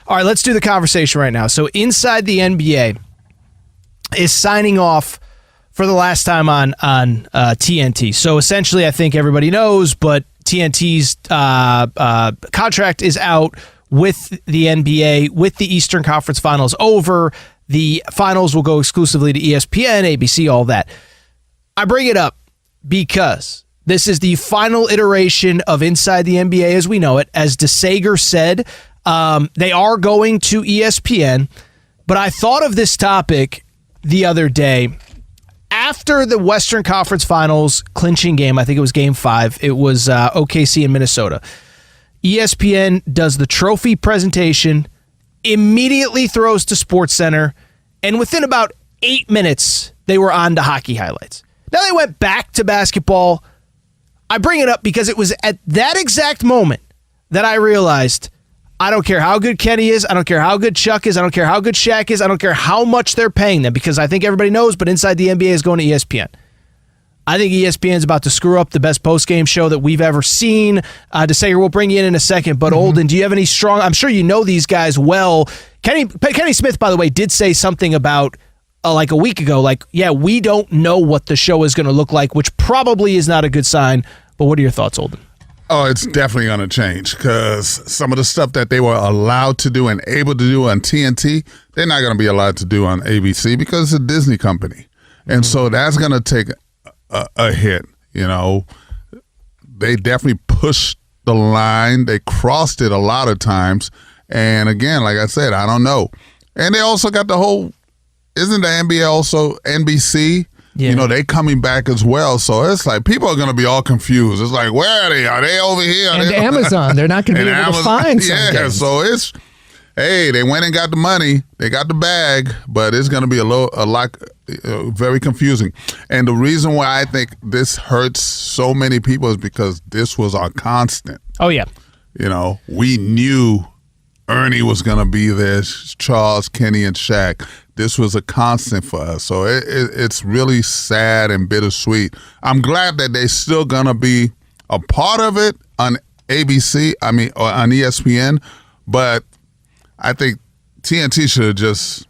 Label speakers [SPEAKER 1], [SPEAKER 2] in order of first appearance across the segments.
[SPEAKER 1] All right, let's do the conversation right now. So Inside the NBA is signing off for the last time on TNT. So essentially, I think everybody knows, but TNT's contract is out with the NBA, with the Eastern Conference Finals over. The finals will go exclusively to ESPN, ABC, all that. I bring it up because this is the final iteration of Inside the NBA as we know it. As DeSager said, they are going to ESPN, but I thought of this topic the other day. After the Western Conference Finals clinching game, I think it was Game 5, it was OKC in Minnesota. ESPN does the trophy presentation, immediately throws to SportsCenter, and within about 8 minutes, they were on to hockey highlights. Now they went back to basketball. I bring it up because it was at that exact moment that I realized I don't care how good Kenny is. I don't care how good Chuck is. I don't care how good Shaq is. I don't care how much they're paying them because I think everybody knows, but Inside the NBA is going to ESPN. I think ESPN is about to screw up the best postgame show that we've ever seen. DeSager, we'll bring you in a second, but Olden, do you have any strong... I'm sure you know these guys well. Kenny Smith, by the way, did say something about like a week ago, like, yeah, we don't know what the show is going to look like, which probably is not a good sign. But what are your thoughts, Olden?
[SPEAKER 2] Oh, it's definitely going to change because some of the stuff that they were allowed to do and able to do on TNT, they're not going to be allowed to do on ABC because it's a Disney company. And so that's going to take a hit. You know, they definitely pushed the line. They crossed it a lot of times. And again, like I said, I don't know. And they also got the whole, isn't the NBA also NBC? Yeah. You know, they coming back as well. So it's like people are going to be all confused. It's like, where are they? Are they over here?
[SPEAKER 3] And Amazon, they're not going to be able to find something.
[SPEAKER 2] Yeah, so it's, hey, they went and got the money. They got the bag, but it's going to be a lot, very confusing. And the reason why I think this hurts so many people is because this was our constant.
[SPEAKER 1] Oh, yeah.
[SPEAKER 2] You know, we knew Ernie was going to be there, Charles, Kenny, and Shaq. This was a constant for us. So it's really sad and bittersweet. I'm glad that they're still going to be a part of it on ABC, or on ESPN, but I think TNT should have just,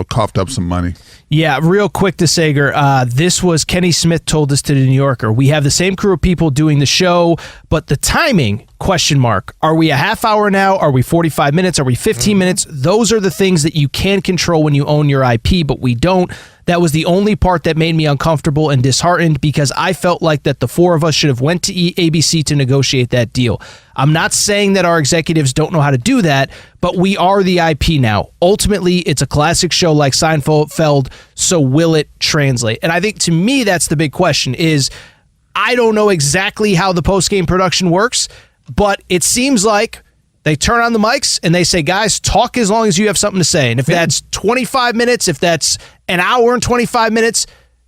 [SPEAKER 2] coughed up some money.
[SPEAKER 1] Yeah, real quick, DeSager. This was Kenny Smith told this to the New Yorker. We have the same crew of people doing the show, but the timing, ? Are we a half hour now? Are we 45 minutes? Are we 15 minutes? Those are the things that you can control when you own your IP, but we don't. That was the only part that made me uncomfortable and disheartened because I felt like that the four of us should have went to ABC to negotiate that deal. I'm not saying that our executives don't know how to do that, but we are the IP now. Ultimately, it's a classic show like Seinfeld, so will it translate? And I think to me, that's the big question is I don't know exactly how the postgame production works, but it seems like they turn on the mics and they say, guys, talk as long as you have something to say. And if that's 25 minutes, if that's an hour and 25 minutes,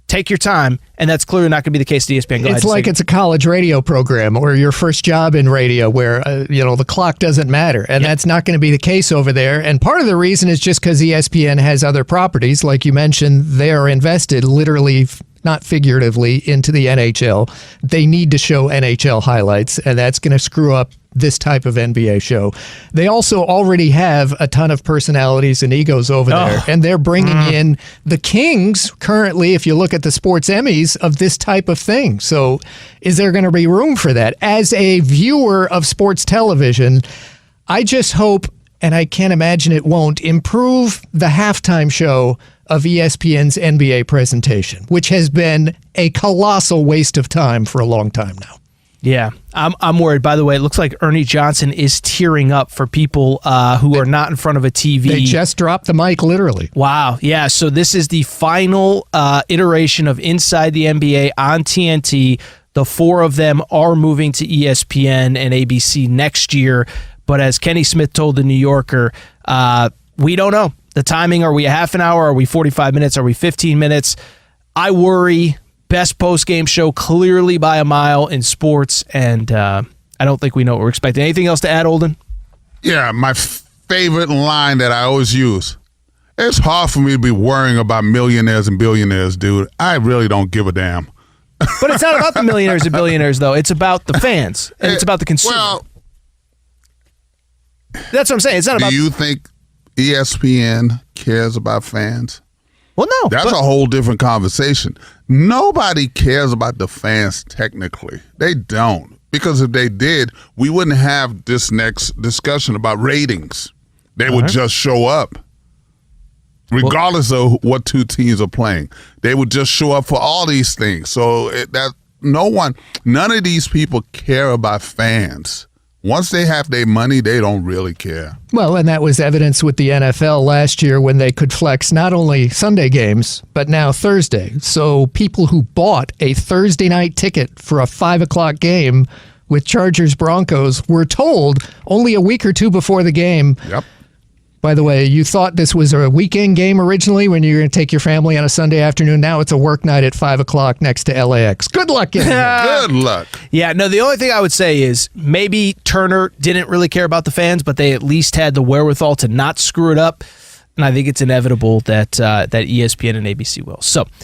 [SPEAKER 1] take your time. And that's clearly not going to be the case at ESPN. Go ahead,
[SPEAKER 3] it's like it's a college radio program or your first job in radio where, the clock doesn't matter. And that's not going to be the case over there. And part of the reason is just because ESPN has other properties. Like you mentioned, they are invested literally, not figuratively, into the NHL. They need to show NHL highlights, and that's going to screw up this type of NBA show. They also already have a ton of personalities and egos over there, and they're bringing in the kings currently, if you look at the sports Emmys, of this type of thing. So is there going to be room for that? As a viewer of sports television, I just hope, and I can't imagine it won't, improve the halftime show of ESPN's NBA presentation, which has been a colossal waste of time for a long time now.
[SPEAKER 1] Yeah, I'm worried. By the way, it looks like Ernie Johnson is tearing up for people who are not in front of a TV.
[SPEAKER 3] They just dropped the mic, literally.
[SPEAKER 1] Wow. Yeah, so this is the final iteration of Inside the NBA on TNT. The four of them are moving to ESPN and ABC next year. But as Kenny Smith told the New Yorker, we don't know. The timing, are we a half an hour? Are we 45 minutes? Are we 15 minutes? I worry. Best post-game show clearly by a mile in sports, and I don't think we know what we're expecting. Anything else to add, Olden?
[SPEAKER 2] Yeah, my favorite line that I always use. It's hard for me to be worrying about millionaires and billionaires, dude. I really don't give a damn.
[SPEAKER 1] But it's not about the millionaires and billionaires, though. It's about the fans, and it's about the consumer.
[SPEAKER 2] Well,
[SPEAKER 1] That's what I'm saying. It's not about.
[SPEAKER 2] Do you think ESPN cares about fans?
[SPEAKER 1] Well, no.
[SPEAKER 2] That's a whole different conversation. Nobody cares about the fans technically. They don't. Because if they did, we wouldn't have this next discussion about ratings. They would just show up. Regardless of what two teams are playing. They would just show up for all these things. So none of these people care about fans. Once they have their money, they don't really care.
[SPEAKER 3] Well, and that was evidence with the NFL last year when they could flex not only Sunday games, but now Thursday. So people who bought a Thursday night ticket for a 5 o'clock game with Chargers Broncos were told only a week or two before the game.
[SPEAKER 2] Yep.
[SPEAKER 3] By the way, you thought this was a weekend game originally when you were going to take your family on a Sunday afternoon. Now it's a work night at 5 o'clock next to LAX. Good luck getting there.
[SPEAKER 2] Good luck.
[SPEAKER 1] Yeah, no, the only thing I would say is maybe Turner didn't really care about the fans, but they at least had the wherewithal to not screw it up. And I think it's inevitable that ESPN and ABC will. So